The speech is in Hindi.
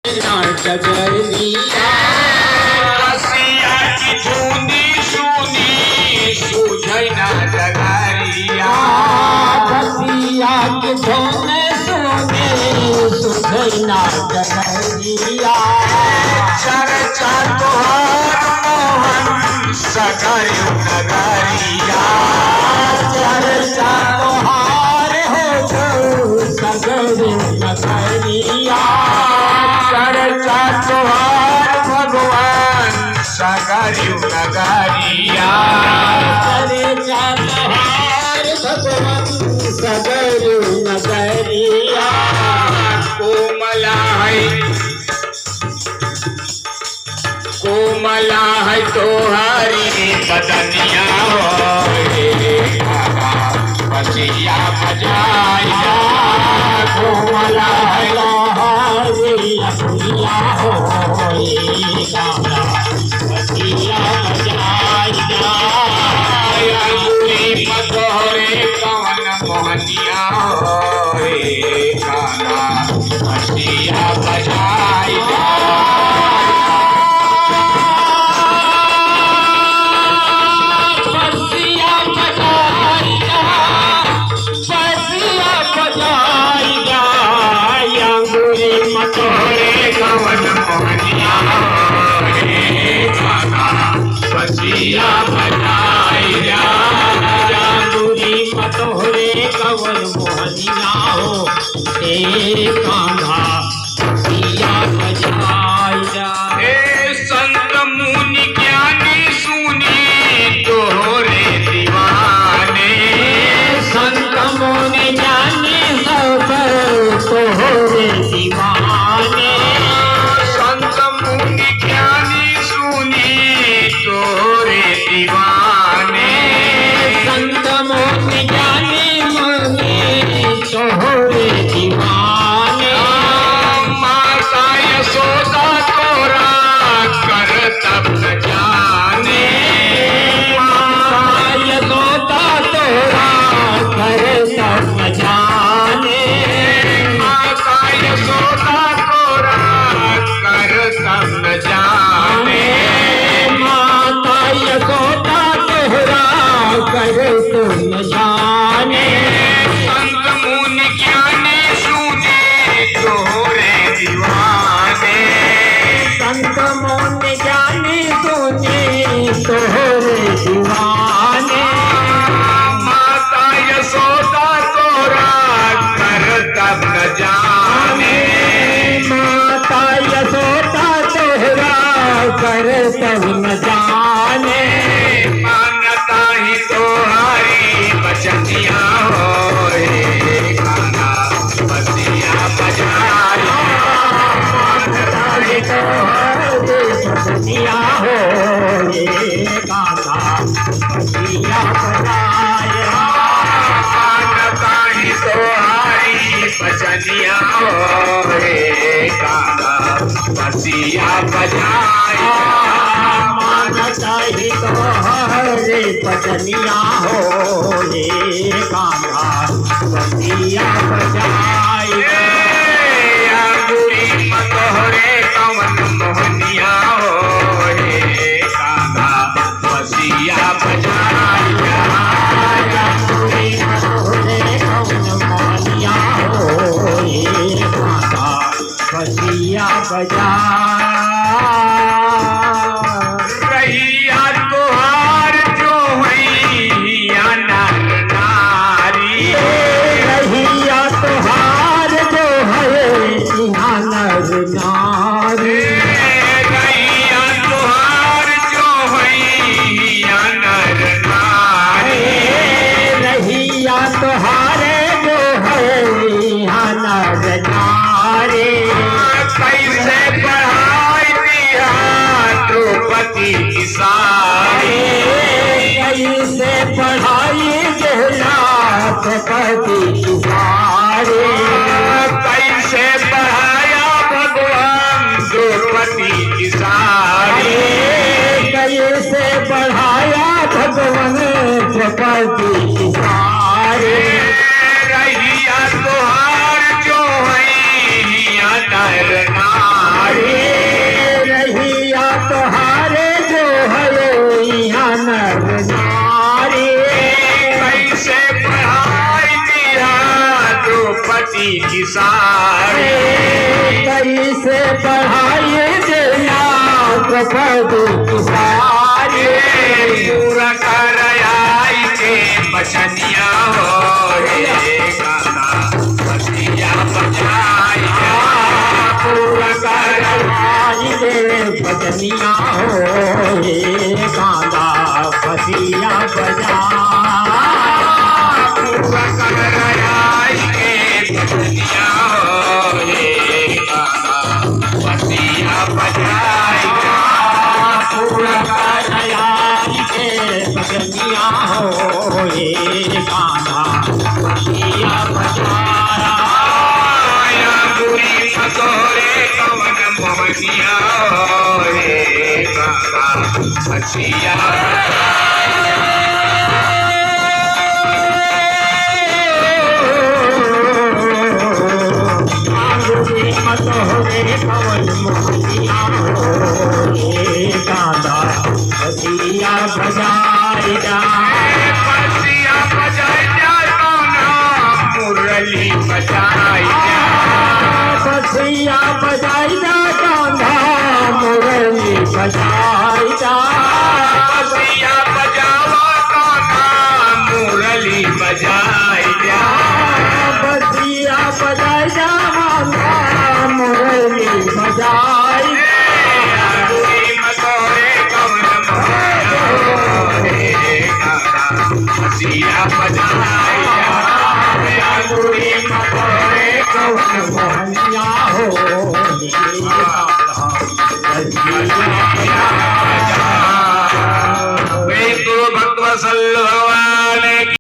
डगरिया रसिया की धुनी सुनी सूझै ना डगरिया रसिया के धोने सोने सुधैना डगरिया चर्चा तोहर मोहन सगर नगरिया चर्चा तोहार हो सगर नगरिया चर्चा तोहर भगवान सगर नगरिया चर्चा तोहार भगवान सगर नगरिया कोमला है तोहरी बदनिया बसिया बजाया कोमला लहरिया हो गाना बसिया बजाया मधोरे कवन मोहनिया गाना बसिया बजाया बसिया बजाया जादूरी मतोरे कवन मोहनिया हो कान्हा बसिया बजाया संत मुनि ज्ञानी सुनी तोरे दीवाने संत मुनि जाने सब तोहरे दीवाने संत मुनि ज्ञानी सुनी तोरे दीवाने संत मुनि जाने मुनि तोहरे दीवाने माता यशोदा तोरा कर तब न जाने माता यशोदा तोरा कर तब न जाने माता यशोदा तोरा कर तब न जाने माता यशोदा तोरा कर तुम न जाने संत मुनि ज्ञानी सुने तोरे दीवाने संत मुनि जाने सुने तोहरे दीवाने माता यशोदा तोरा कर तब न जाने माता यशोदा तोहरा कर तब न जाने मानता ही तोहारी बचनिया हो गाना बसिया बजाया मानता ही तोहरे बचनिया हो गाना बसिया बजाया मानता ही तोहारी बचनिया हो गाना बसिया बजाया मानता ही तोहरे बचनिया हो गाना बसिया बजाया अंगूरी मतोरे कवन मोहनिया हो गाना बसिया बजाया बसिया बजा रहिया तोहार जो हैया नर नारी रहिया तोहार जो है यहाँ नर नारी रहिया तोहार जो हैया नर नारी रहिया तोहारे जो है यहाँ नर नारी कैसे पढ़ाई दिया द्रौपदी की सारी कैसे पढ़ाई देना द्रौपदी की सारी कैसे पढ़ाया भगवान द्रौपदी की सारी कैसे पढ़ाया भगवान द्रौपदी की सारी रहिया तोहार जो है नर नारी कैसे बढ़ाई देना द्रौपदी की सारी पूरा कर आई के बचनिया हो रे गाना बसिया बजाई पूरा कराई दे बजनिया हो ये गाना बसिया बजा पूरा कर आई के बचनिया हो रे गाना बसिया बजाई पूरा कराई दे बजनिया हो ये गाना बसिया बजाया बुरी ससोरे कवन मोहनिया रे गाना बसिया मत हो रे पवन मोहिया हो ये गाना बसिया बजाई जा बसिया बजाई जा गाना मुरली बजाई बसिया बजाई जा गाना मुरली बजाई जा बसिया बजावा गाना मुरली बजाई जा बसिया बजाई जा गाना मुरली बजाई बुरी मसोरे कवन मोहनिया रे गाना बसिया बजाई बुरी मकोरे कवन मोहनिया हो ये गाना बसिया भगवत